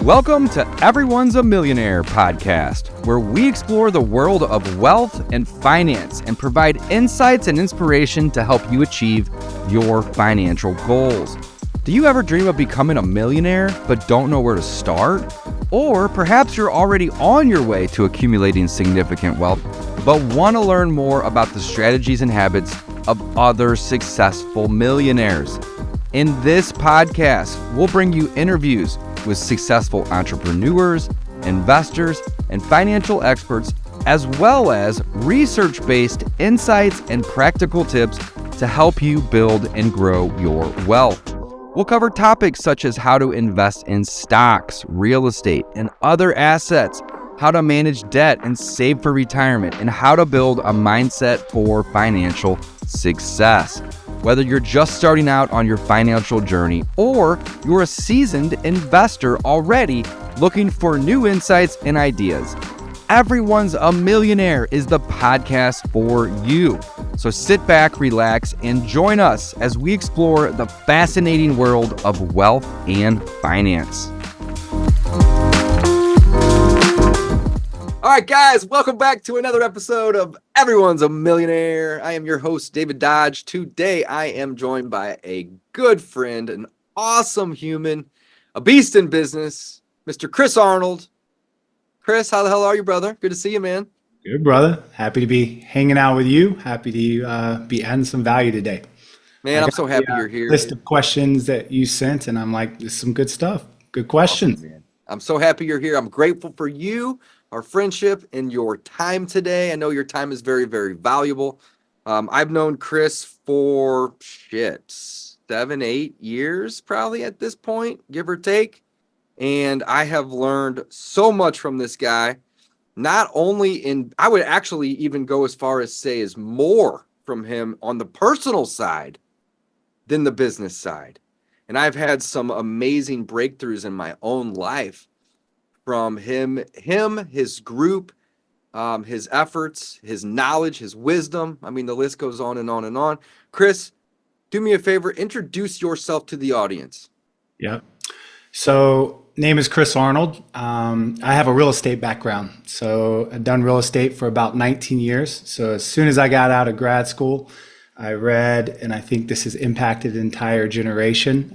Welcome to Everyone's a Millionaire podcast, where we explore the world of wealth and finance and provide insights and inspiration to help you achieve your financial goals. Do you ever dream of becoming a millionaire but don't know where to start? Or perhaps you're already on your way to accumulating significant wealth but want to learn more about the strategies and habits of other successful millionaires. In this podcast, we'll bring you interviews with successful entrepreneurs, investors, and financial experts, as well as research-based insights and practical tips to help you build and grow your wealth. We'll cover topics such as how to invest in stocks, real estate, and other assets, how to manage debt and save for retirement, and how to build a mindset for financial success. Whether you're just starting out on your financial journey or you're a seasoned investor already looking for new insights and ideas, Everyone's a Millionaire is the podcast for you. So sit back, relax, and join us as we explore the fascinating world of wealth and finance. All right, guys, welcome back to another episode of Everyone's a Millionaire. I am your host, David Dodge. Today, I am joined by a good friend, an awesome human, a beast in business, Mr. Chris Arnold. Chris, how the hell are you, brother? Good to see you, man. Good, brother. Happy to be hanging out with you. Happy to be adding some value today. Man, I'm so happy you're here. List of questions that you sent, and I'm like, this is some good stuff. Good questions. Awesome, man. I'm so happy you're here. I'm grateful for you, our friendship, and your time today. I know your time is very, very valuable. I've known Chris for 7, 8 years, probably at this point, give or take. And I have learned so much from this guy, not only I would actually even go as far as say is more from him on the personal side than the business side. And I've had some amazing breakthroughs in my own life from him, his group, his efforts, his knowledge, his wisdom. I mean, the list goes on and on and on. Chris, do me a favor, introduce yourself to the audience. Yeah. So, name is Chris Arnold. I have a real estate background. So I've done real estate for about 19 years. So as soon as I got out of grad school, I read, and I think this has impacted an entire generation,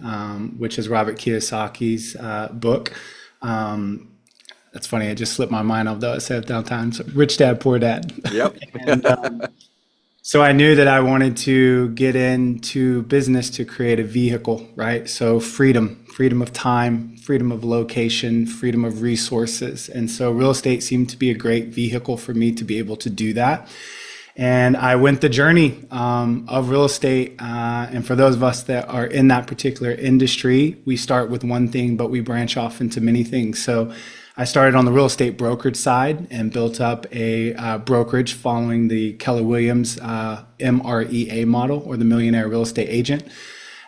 which is Robert Kiyosaki's book. That's funny. It just slipped my mind off though. I said it downtown. So Rich Dad, Poor Dad. Yep. And, so I knew that I wanted to get into business to create a vehicle, right? So freedom of time, freedom of location, freedom of resources. And so real estate seemed to be a great vehicle for me to be able to do that. And I went the journey of real estate. And for those of us that are in that particular industry, we start with one thing, but we branch off into many things. So I started on the real estate brokerage side and built up a brokerage following the Keller Williams MREA model, or the Millionaire Real Estate Agent.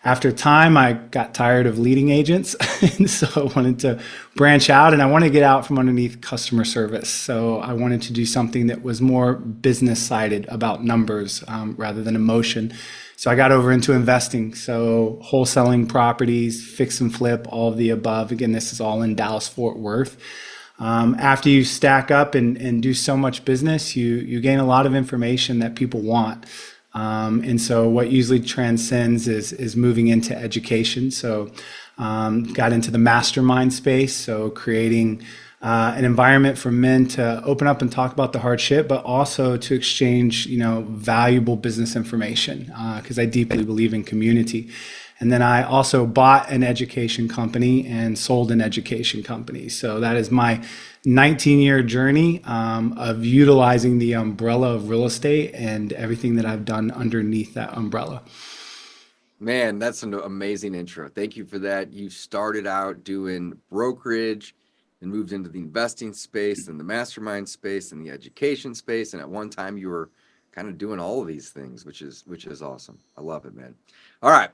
After time, I got tired of leading agents, and so I wanted to branch out, and I wanted to get out from underneath customer service. So I wanted to do something that was more business-sided, about numbers rather than emotion. So I got over into investing, so wholesaling properties, fix and flip, all of the above. Again, this is all in Dallas-Fort Worth. After you stack up and do so much business, you gain a lot of information that people want. And so what usually transcends is moving into education. So got into the mastermind space, so creating an environment for men to open up and talk about the hard shit, but also to exchange, valuable business information, because I deeply believe in community. And then I also bought an education company and sold an education company. So that is my 19-year journey of utilizing the umbrella of real estate and everything that I've done underneath that umbrella. Man, that's an amazing intro. Thank you for that. You started out doing brokerage and moved into the investing space, then the mastermind space, and the education space. And at one time you were kind of doing all of these things, which is awesome. I love it, man. All right.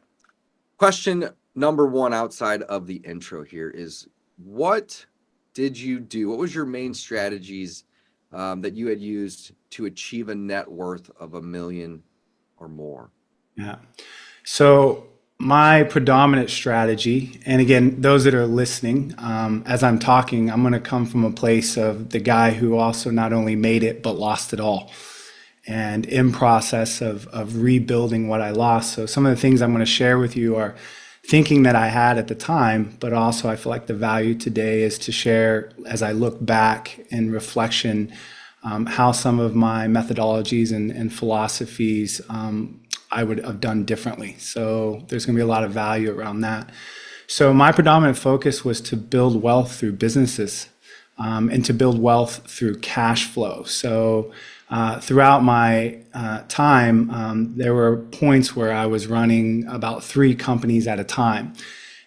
Question number one outside of the intro here is, what did you do? What was your main strategies that you had used to achieve a net worth of $1 million or more? Yeah. So my predominant strategy, and again, those that are listening, as I'm talking, I'm going to come from a place of the guy who also not only made it, but lost it all. And in process of rebuilding what I lost. So some of the things I'm going to share with you are thinking that I had at the time, but also I feel like the value today is to share as I look back in reflection, how some of my methodologies and philosophies I would have done differently. So there's going to be a lot of value around that. So my predominant focus was to build wealth through businesses, and to build wealth through cash flow. So throughout my time, there were points where I was running about 3 companies at a time.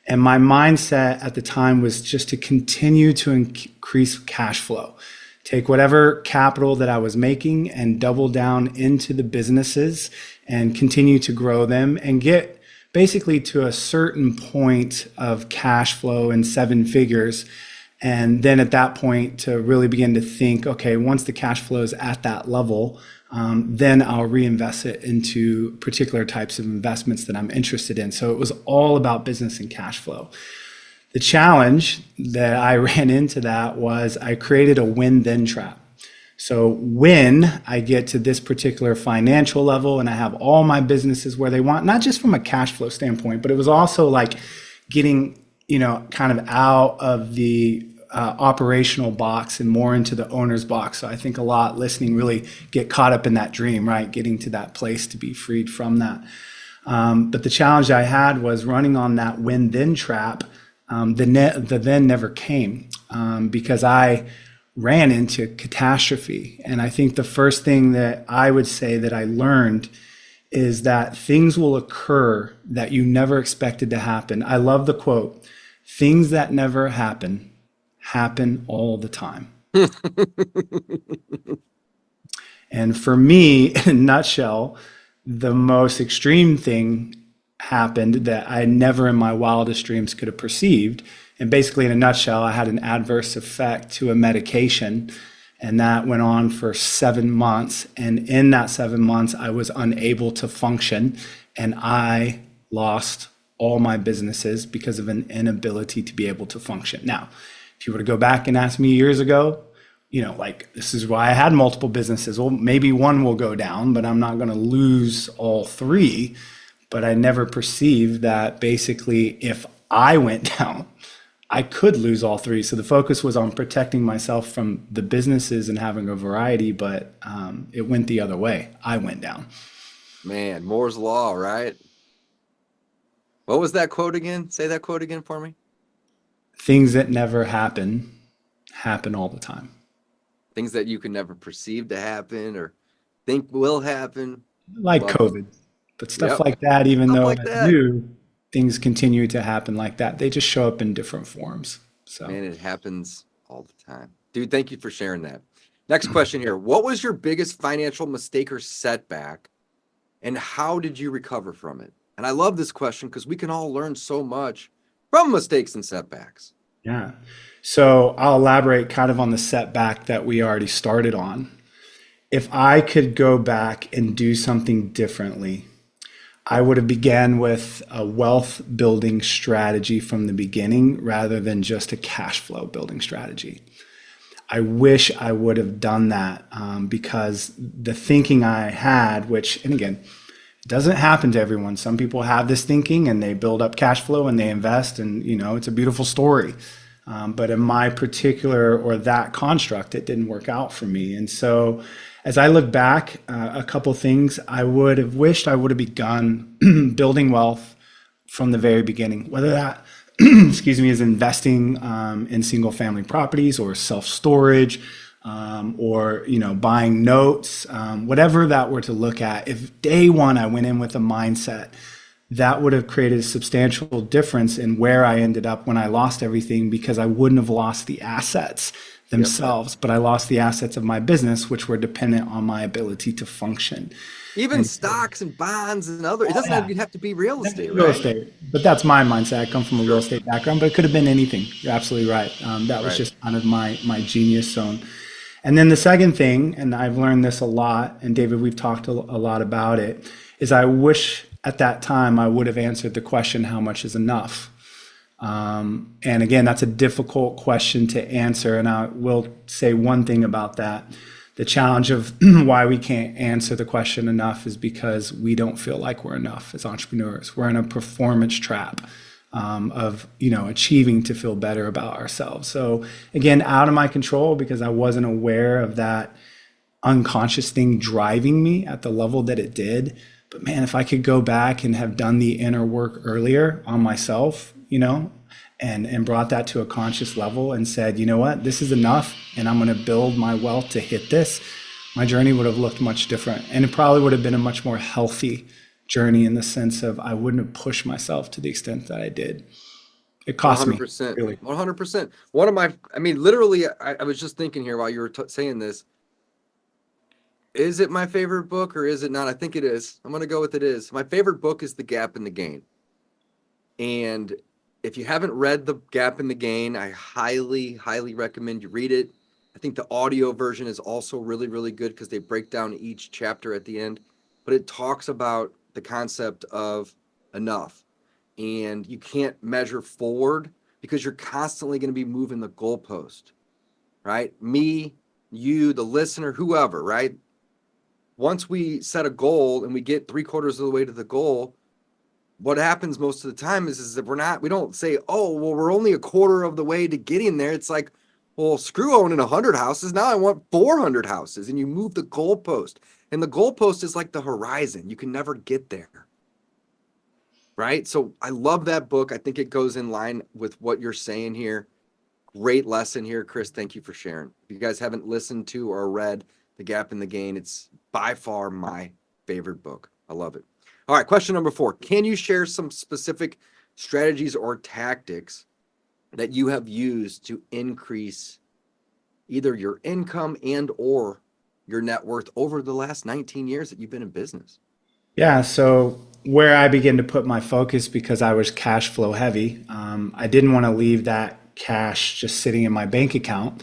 And my mindset at the time was just to continue to increase cash flow. Take whatever capital that I was making and double down into the businesses and continue to grow them and get basically to a certain point of cash flow in 7 figures. And then at that point to really begin to think, okay, once the cash flow is at that level, then I'll reinvest it into particular types of investments that I'm interested in. So it was all about business and cash flow. The challenge that I ran into that was I created a win-then trap. So when I get to this particular financial level and I have all my businesses where they want, not just from a cash flow standpoint, but it was also like getting, kind of out of the operational box and more into the owner's box. So I think a lot listening really get caught up in that dream, right? Getting to that place to be freed from that. But the challenge I had was running on that win-then trap. The then never came because I ran into catastrophe. And I think the first thing that I would say that I learned is that things will occur that you never expected to happen. I love the quote, things that never happen all the time. And for me, in a nutshell, the most extreme thing happened that I never in my wildest dreams could have perceived. And basically, in a nutshell, I had an adverse effect to a medication, and that went on for 7 months. And in that 7 months, I was unable to function, and I lost all my businesses because of an inability to be able to function. Now, if you were to go back and ask me years ago, this is why I had multiple businesses. Well, maybe one will go down, but I'm not going to lose all 3. But I never perceived that basically if I went down, I could lose all 3. So the focus was on protecting myself from the businesses and having a variety, but it went the other way. I went down. Man, Moore's Law, right? What was that quote again? Say that quote again for me. Things that never happen all the time. Things that you can never perceive to happen or think will happen. Like COVID. But stuff like that, even though I knew things continue to happen like that, they just show up in different forms. So, man, it happens all the time. Dude, thank you for sharing that. Next question here. What was your biggest financial mistake or setback, and how did you recover from it? And I love this question because we can all learn so much from mistakes and setbacks. Yeah. So I'll elaborate kind of on the setback that we already started on. If I could go back and do something differently, I would have began with a wealth building strategy from the beginning rather than just a cash flow building strategy. I wish I would have done that because the thinking I had, and again, it doesn't happen to everyone. Some people have this thinking and they build up cash flow and they invest and, it's a beautiful story. But in my particular or that construct, it didn't work out for me. And so as I look back, a couple things I would have wished I would have begun building wealth from the very beginning, whether that, is investing in single family properties or self-storage, or buying notes, whatever that were to look at. If day one I went in with a mindset, that would have created a substantial difference in where I ended up when I lost everything, because I wouldn't have lost the assets themselves, but I lost the assets of my business, which were dependent on my ability to function. Even stocks and bonds and other, it doesn't have to be real estate, real right? estate, but that's my mindset. I come from a real estate background, but it could have been anything. You're absolutely right. That was just kind of my genius zone. And then the second thing, and I've learned this a lot, and David, we've talked a lot about it, is I wish at that time, I would have answered the question, how much is enough? And again, that's a difficult question to answer. And I will say one thing about that. The challenge of why we can't answer the question enough is because we don't feel like we're enough as entrepreneurs. We're in a performance trap of achieving to feel better about ourselves. So again, out of my control because I wasn't aware of that unconscious thing driving me at the level that it did. But man, if I could go back and have done the inner work earlier on myself, and brought that to a conscious level and said, you know what, this is enough and I'm going to build my wealth to hit this, my journey would have looked much different. And it probably would have been a much more healthy journey in the sense of I wouldn't have pushed myself to the extent that I did. It cost 100%, me, really. 100%. One of my, literally, I was just thinking here while you were saying this, is it my favorite book or is it not? I think it is. I'm going to go with it is. My favorite book is The Gap and the Gain. And if you haven't read The Gap and the Gain, I highly, highly recommend you read it. I think the audio version is also really, really good because they break down each chapter at the end. But it talks about the concept of enough. And you can't measure forward because you're constantly going to be moving the goalpost, right? Me, you, the listener, whoever, right? Once we set a goal and we get 3/4 of the way to the goal, what happens most of the time is that we don't say, oh, well, we're only 1/4 of the way to getting there. It's like, well, screw owning 100 houses. Now I want 400 houses. And you move the goalpost. And the goalpost is like the horizon. You can never get there. Right? So I love that book. I think it goes in line with what you're saying here. Great lesson here, Chris. Thank you for sharing. If you guys haven't listened to or read The Gap and the Gain, it's by far my favorite book. I love it. All right, question number 4. Can you share some specific strategies or tactics that you have used to increase either your income and or your net worth over the last 19 years that you've been in business? Yeah, so where I began to put my focus because I was cash flow heavy, I didn't want to leave that cash just sitting in my bank account.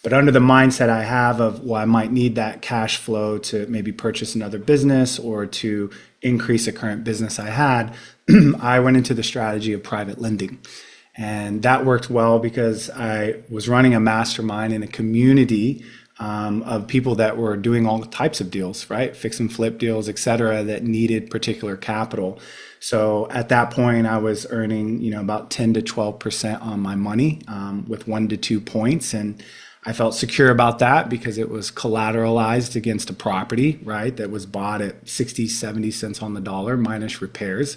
But under the mindset I have of, well, I might need that cash flow to maybe purchase another business or to increase a current business I had, I went into the strategy of private lending. And that worked well because I was running a mastermind in a community of people that were doing all types of deals, right? Fix and flip deals, et cetera, that needed particular capital. So at that point, I was earning, about 10 to 12% on my money with 1 to 2 points. And I felt secure about that because it was collateralized against a property, right, that was bought at 60, 70 cents on the dollar minus repairs.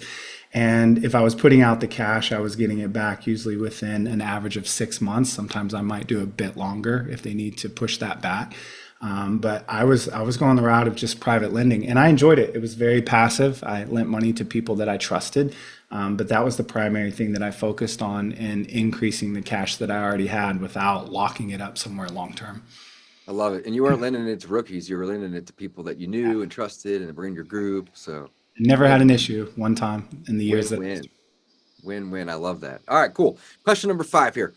And if I was putting out the cash, I was getting it back usually within an average of 6 months. Sometimes I might do a bit longer if they need to push that back. But I was going the route of just private lending and I enjoyed it. It was very passive. I lent money to people that I trusted. But that was the primary thing that I focused on in increasing the cash that I already had without locking it up somewhere long term. I love it. And you weren't lending it to rookies. You were lending it to people that you knew and trusted and were in your group. So never had an issue one time in the years win. I love that. All right, cool. Question number 5 here.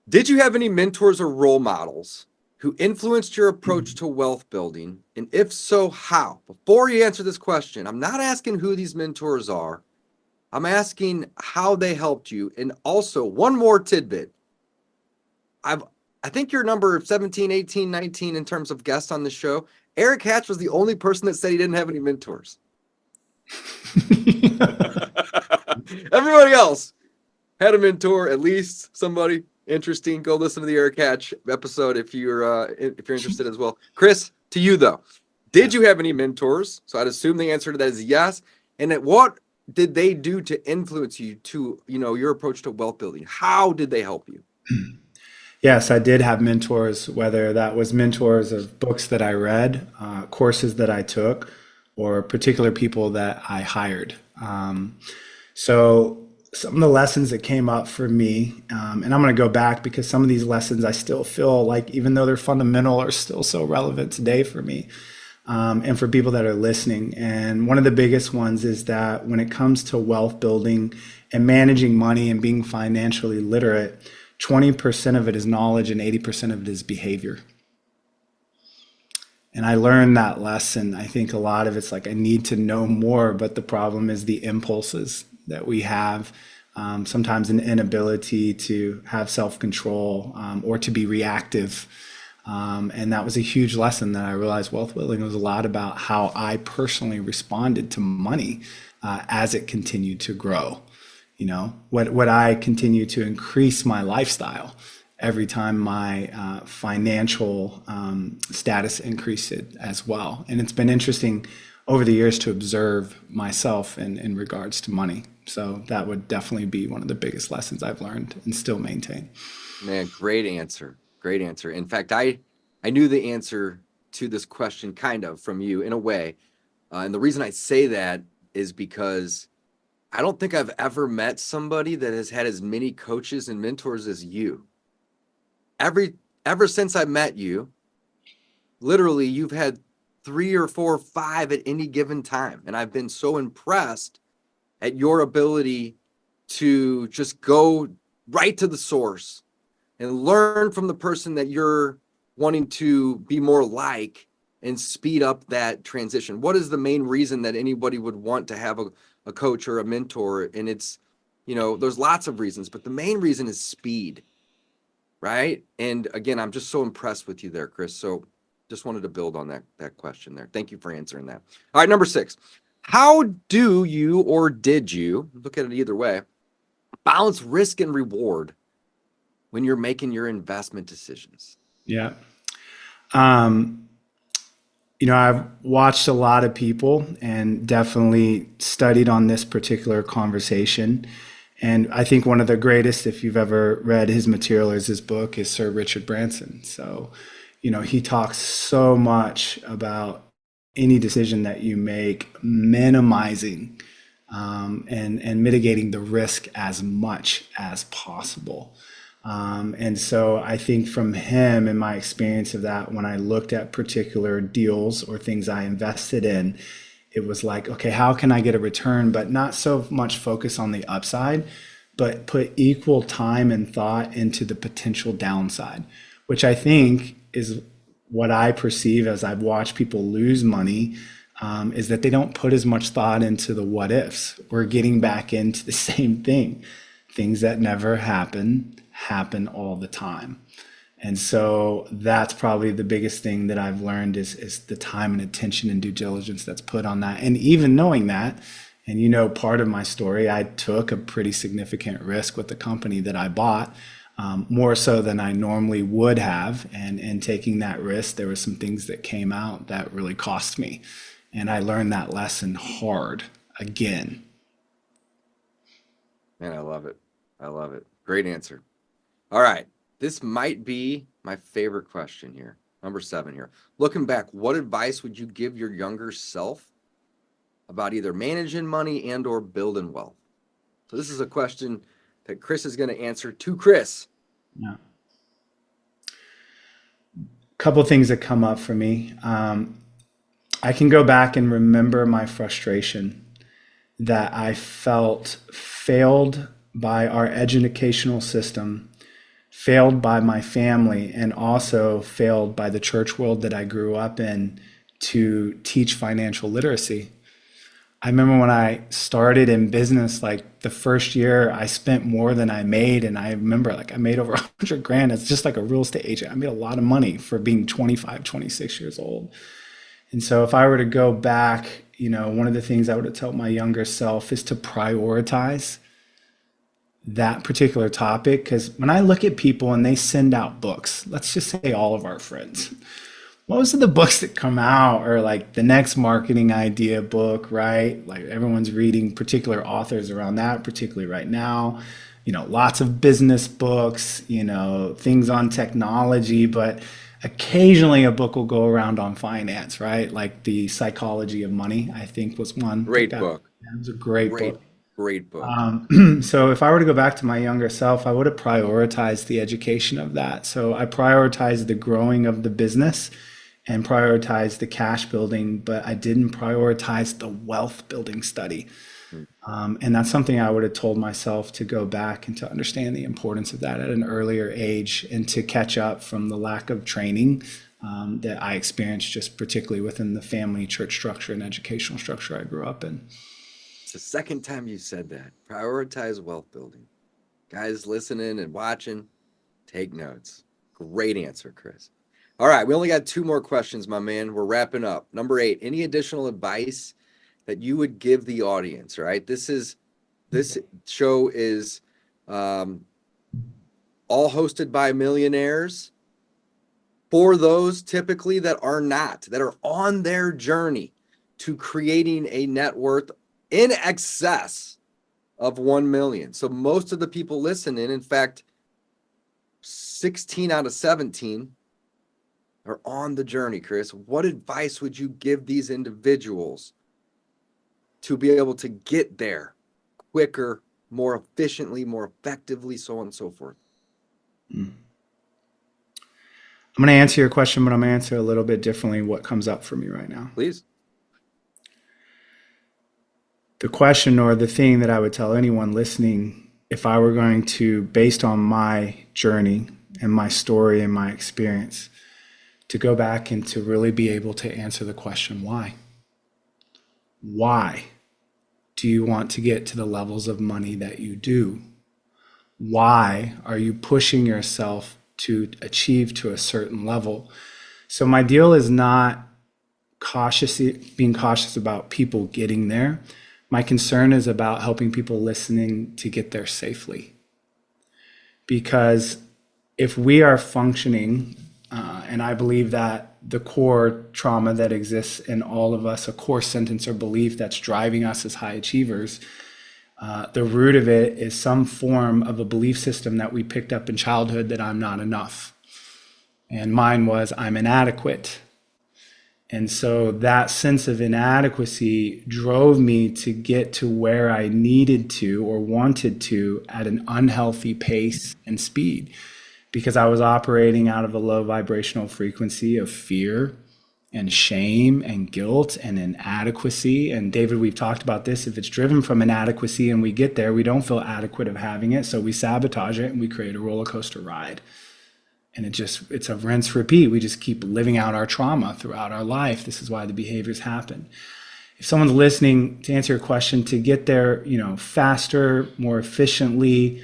Did you have any mentors or role models who influenced your approach to wealth building? And if so, how? Before you answer this question, I'm not asking who these mentors are. I'm asking how they helped you. And also one more tidbit. I think you're number 17, 18, 19 in terms of guests on the show. Eric Hatch was the only person that said he didn't have any mentors. Everybody else had a mentor, at least somebody interesting. Go listen to the Eric Hatch episode if you're interested as well. Chris, to you though, did you have any mentors? So I'd assume the answer to that is yes. And what did they do to influence you to, your approach to wealth building? How did they help you? Yes, I did have mentors, whether that was mentors of books that I read, courses that I took, or particular people that I hired. So some of the lessons that came up for me, and I'm going to go back because some of these lessons I still feel like, even though they're fundamental, are still so relevant today for me and for people that are listening. And one of the biggest ones is that when it comes to wealth building and managing money and being financially literate, 20% of it is knowledge and 80% of it is behavior. And I learned that lesson. I think a lot of it's like, I need to know more, but the problem is the impulses that we have. Sometimes an inability to have self-control, or to be reactive. And that was a huge lesson that I realized wealth building was a lot about how I personally responded to money as it continued to grow. You know, what I continue to increase my lifestyle every time my financial status increased as well. And it's been interesting over the years to observe myself in regards to money. So that would definitely be one of the biggest lessons I've learned and still maintain. Man, great answer. Great answer. In fact, I knew the answer to this question kind of from you in a way. And the reason I say that is because I don't think I've ever met somebody that has had as many coaches and mentors as you. Ever since I met you, literally you've had 3 or 4 or 5 at any given time. And I've been so impressed at your ability to just go right to the source and learn from the person that you're wanting to be more like and speed up that transition. What is the main reason that anybody would want to have a coach or a mentor? And it's, there's lots of reasons, but the main reason is speed, right? And again, I'm just so impressed with you there, Chris. So just wanted to build on that question there. Thank you for answering that. All right, number 6. How do you, or did you, look at it either way, balance risk and reward when you're making your investment decisions? Yeah. I've watched a lot of people and definitely studied on this particular conversation. And I think one of the greatest, if you've ever read his material, is his book, is Sir Richard Branson. So, he talks so much about any decision that you make, minimizing and mitigating the risk as much as possible. And so I think from him and my experience of that, when I looked at particular deals or things I invested in, it was like, okay, how can I get a return, but not so much focus on the upside, but put equal time and thought into the potential downside, which I think is what I perceive as I've watched people lose money, is that they don't put as much thought into the what ifs. We're getting back into the same thing. Things that never happen all the time. And so that's probably the biggest thing that I've learned is the time and attention and due diligence that's put on that. And even knowing that, and part of my story, I took a pretty significant risk with the company that I bought, more so than I normally would have. And taking that risk, there were some things that came out that really cost me. And I learned that lesson hard again. Man, I love it. I love it. Great answer. All right. This might be my favorite question here. Number 7 here. Looking back, what advice would you give your younger self about either managing money and or building wealth? So this is a question that Chris is going to answer to Chris. Yeah. Couple things that come up for me. I can go back and remember my frustration that I felt failed by our educational system, failed by my family, and also failed by the church world that I grew up in to teach financial literacy. I remember when I started in business, like the first year I spent more than I made. And I remember I made over $100,000 as just like a real estate agent. I made a lot of money for being 25, 26 years old. And so if I were to go back, one of the things I would have told my younger self is to prioritize that particular topic. Because when I look at people and they send out books, let's just say all of our friends, most of the books that come out are like the next marketing idea book, right? Like everyone's reading particular authors around that, particularly right now. Lots of business books, things on technology, but occasionally a book will go around on finance, right? Like The Psychology of Money, I think was one. Great book. It was a great book. Great book. So if I were to go back to my younger self, I would have prioritized the education of that. So I prioritized the growing of the business and prioritized the cash building, but I didn't prioritize the wealth building study. And that's something I would have told myself to go back and to understand the importance of that at an earlier age and to catch up from the lack of training that I experienced just particularly within the family church structure and educational structure I grew up in. It's the second time you said that. Prioritize wealth building. Guys listening and watching, take notes. Great answer, Chris. All right, we only got 2 more questions, my man. We're wrapping up. Number 8, any additional advice that you would give the audience, right? This show is all hosted by millionaires, for those typically that are not, that are on their journey to creating a net worth in excess of 1 million. So most of the people listening, in fact, 16 out of 17 are on the journey. Chris, what advice would you give these individuals to be able to get there quicker, more efficiently, more effectively, so on and so forth? I'm going to answer your question, but I'm going to answer a little bit differently what comes up for me right now. Please. The question or the thing that I would tell anyone listening, if I were going to, based on my journey and my story and my experience, to go back and to really be able to answer the question, why? Why do you want to get to the levels of money that you do? Why are you pushing yourself to achieve to a certain level? So my deal is not being cautious about people getting there. My concern is about helping people listening to get there safely. Because if we are functioning, and I believe that the core trauma that exists in all of us, a core sentence or belief that's driving us as high achievers, the root of it is some form of a belief system that we picked up in childhood that I'm not enough. And mine was I'm inadequate. And so that sense of inadequacy drove me to get to where I needed to or wanted to at an unhealthy pace and speed, because I was operating out of a low vibrational frequency of fear and shame and guilt and inadequacy. And David, we've talked about this. If it's driven from inadequacy and we get there, we don't feel adequate of having it. So we sabotage it and we create a roller coaster ride. And it's a rinse repeat. We just keep living out our trauma throughout our life. This is why the behaviors happen. If someone's listening, to answer your question, to get there, faster, more efficiently,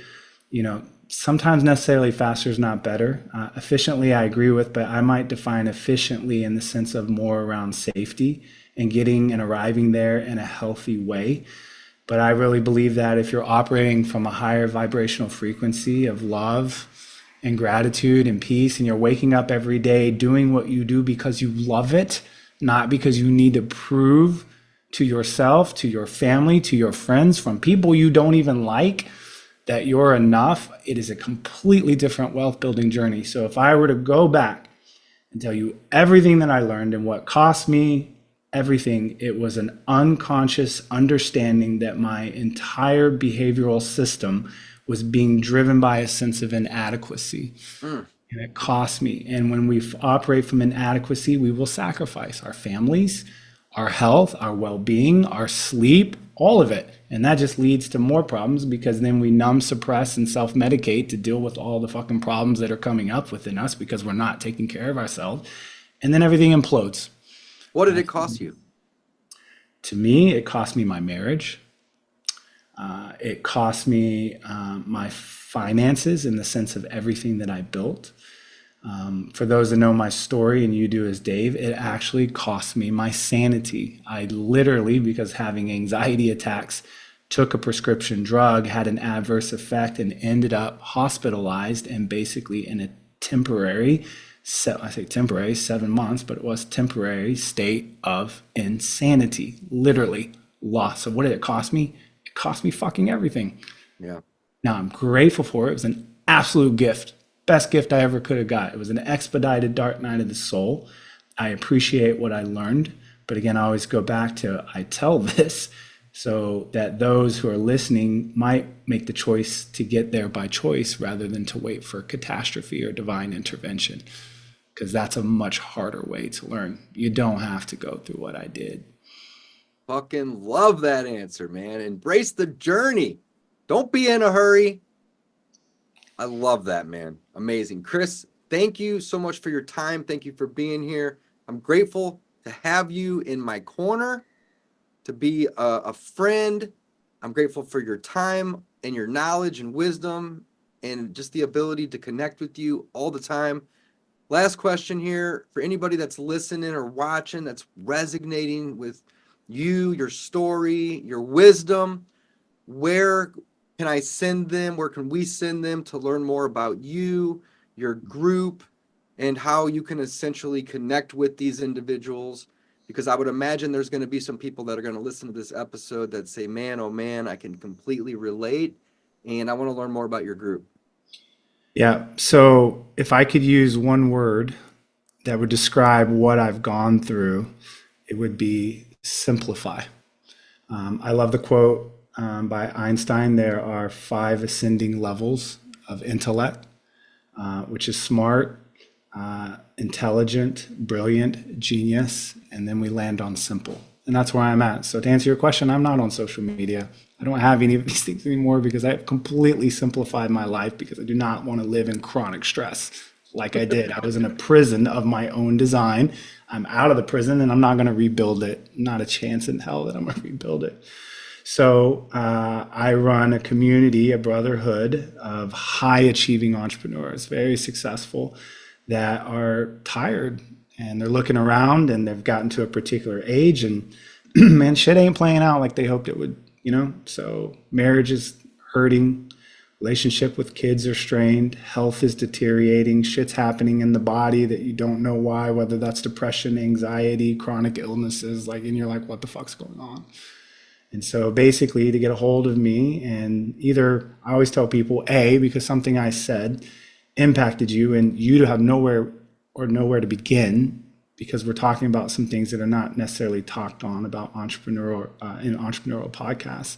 sometimes necessarily faster is not better. Efficiently, I agree with, but I might define efficiently in the sense of more around safety and getting and arriving there in a healthy way. But I really believe that if you're operating from a higher vibrational frequency of love and gratitude and peace, and you're waking up every day doing what you do because you love it, not because you need to prove to yourself, to your family, to your friends, from people you don't even like, that you're enough, it is a completely different wealth building journey. So if I were to go back and tell you everything that I learned and what cost me everything, it was an unconscious understanding that my entire behavioral system was being driven by a sense of inadequacy. And it cost me. And when we operate from inadequacy, we will sacrifice our families, our health, our well-being, our sleep, all of it. And that just leads to more problems, because then we numb, suppress, and self-medicate to deal with all the fucking problems that are coming up within us because we're not taking care of ourselves. And then everything implodes. What did it cost you? To me, it cost me my marriage. It cost me my finances in the sense of everything that I built. For those that know my story, and you do as Dave, it actually cost me my sanity. I literally, because having anxiety attacks, took a prescription drug, had an adverse effect, and ended up hospitalized and basically in a temporary, I say temporary, 7 months, but it was temporary state of insanity, literally lost. So what did it cost me? It cost me fucking everything. Yeah. Now I'm grateful for it. It was an absolute gift. Best gift I ever could have got. It was an expedited dark night of the soul. I appreciate what I learned. But again, I always go back to, I tell this so that those who are listening might make the choice to get there by choice rather than to wait for catastrophe or divine intervention. Because that's a much harder way to learn. You don't have to go through what I did. Fucking love that answer, man. Embrace the journey. Don't be in a hurry. I love that, man. Amazing. Chris, thank you so much for your time. Thank you for being here. I'm grateful to have you in my corner, to be a friend. I'm grateful for your time and your knowledge and wisdom and just the ability to connect with you all the time. Last question here for anybody that's listening or watching that's resonating with you, your story, your wisdom. Where can I send them? Where can we send them to learn more about you, your group, and how you can essentially connect with these individuals? Because I would imagine there's going to be some people that are going to listen to this episode that say, man, oh man, I can completely relate, and I want to learn more about your group. Yeah. So if I could use one word that would describe what I've gone through, it would be simplify. I love the quote by Einstein. There are 5 ascending levels of intellect, which is smart, intelligent, brilliant, genius, and then we land on simple. And that's where I'm at. So to answer your question, I'm not on social media. I don't have any of these things anymore because I've completely simplified my life because I do not want to live in chronic stress like I did. I was in a prison of my own design. I'm out of the prison and I'm not going to rebuild it. Not a chance in hell that I'm going to rebuild it. So I run a community, a brotherhood of high achieving entrepreneurs, very successful, that are tired and they're looking around and they've gotten to a particular age and man, shit ain't playing out like they hoped it would, you know? So marriage is hurting, relationship with kids are strained, health is deteriorating, shit's happening in the body that you don't know why, whether that's depression, anxiety, chronic illnesses, like, and you're like, what the fuck's going on? And so basically to get a hold of me, and either I always tell people, A, because something I said impacted you and you have nowhere to begin, because we're talking about some things that are not necessarily talked on about entrepreneurial in entrepreneurial podcasts.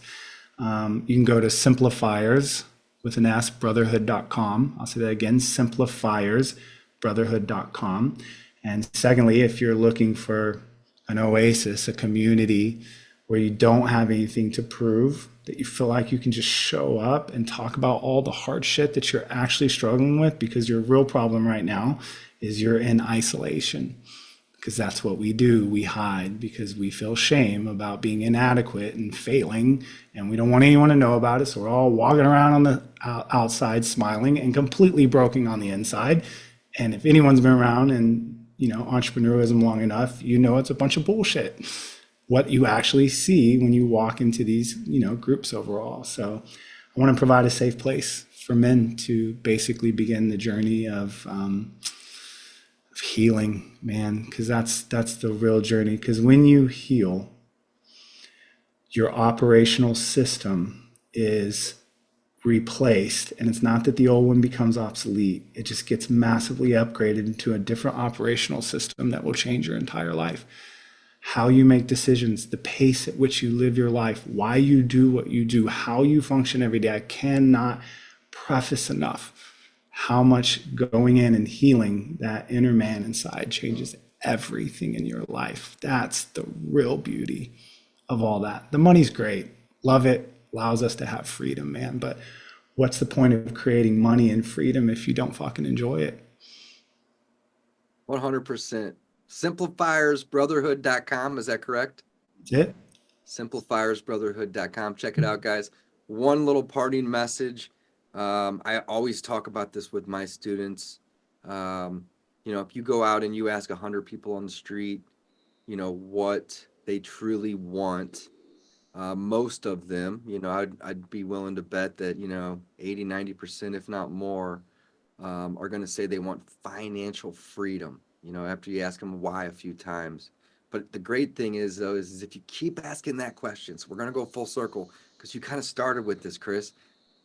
You can go to simplifiers with an S, brotherhood.com. I'll say that again, simplifiers.brotherhood.com. And secondly, if you're looking for an oasis, a community where you don't have anything to prove, that you feel like you can just show up and talk about all the hard shit that you're actually struggling with, because your real problem right now is you're in isolation. Because that's what we do. We hide because we feel shame about being inadequate and failing, and we don't want anyone to know about it. So we're all walking around on the outside smiling and completely broken on the inside. And if anyone's been around and, you know, entrepreneurialism long enough, you know it's a bunch of bullshit. What you actually see when you walk into these, you know, groups overall. So I want to provide a safe place for men to basically begin the journey of healing, man, because that's the real journey. Because when you heal, your operational system is replaced, and it's not that the old one becomes obsolete. It just gets massively upgraded into a different operational system that will change your entire life. How you make decisions, the pace at which you live your life, why you do what you do, how you function every day. I cannot preface enough how much going in and healing that inner man inside changes everything in your life. That's the real beauty of all that. The money's great. Love it. Allows us to have freedom, man. But what's the point of creating money and freedom if you don't fucking enjoy it? 100%. Simplifiersbrotherhood.com. Is that correct? That's it. Simplifiersbrotherhood.com. Check it out, guys. One little parting message. I always talk about this with my students. You know, if you go out and you ask 100 people on the street, you know, what they truly want, most of them, you know, I'd be willing to bet that, you know, 80, 90%, if not more, are going to say they want financial freedom, you know, after you ask them why a few times. But the great thing is, though, is if you keep asking that question, so we're going to go full circle, because you kind of started with this, Chris.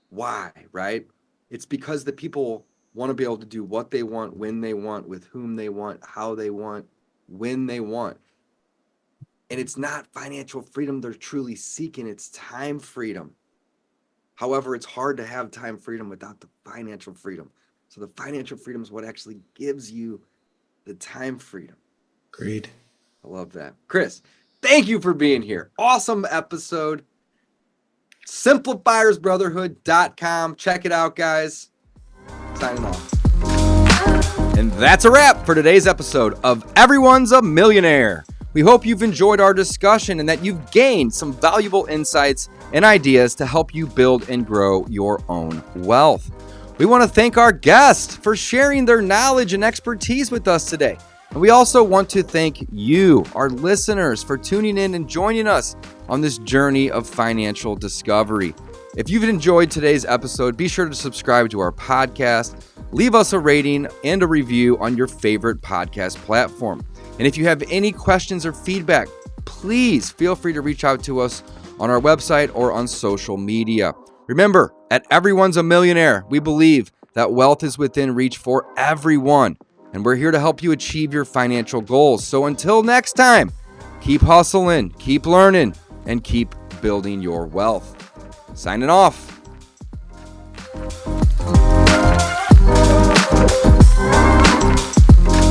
Why, right? It's because the people want to be able to do what they want, when they want, with whom they want, how they want, when they want. And it's not financial freedom they're truly seeking, it's time freedom. However, it's hard to have time freedom without the financial freedom. So the financial freedom is what actually gives you the time freedom. Agreed. I love that. Chris, thank you for being here. Awesome episode. Simplifiersbrotherhood.com. Check it out, guys. Signing off. And that's a wrap for today's episode of Everyone's a Millionaire. We hope you've enjoyed our discussion and that you've gained some valuable insights and ideas to help you build and grow your own wealth. We want to thank our guests for sharing their knowledge and expertise with us today. And we also want to thank you, our listeners, for tuning in and joining us on this journey of financial discovery. If you've enjoyed today's episode, be sure to subscribe to our podcast, leave us a rating and a review on your favorite podcast platform. And if you have any questions or feedback, please feel free to reach out to us on our website or on social media. Remember, at Everyone's a Millionaire, we believe that wealth is within reach for everyone, and we're here to help you achieve your financial goals. So until next time, keep hustling, keep learning, and keep building your wealth. Signing off.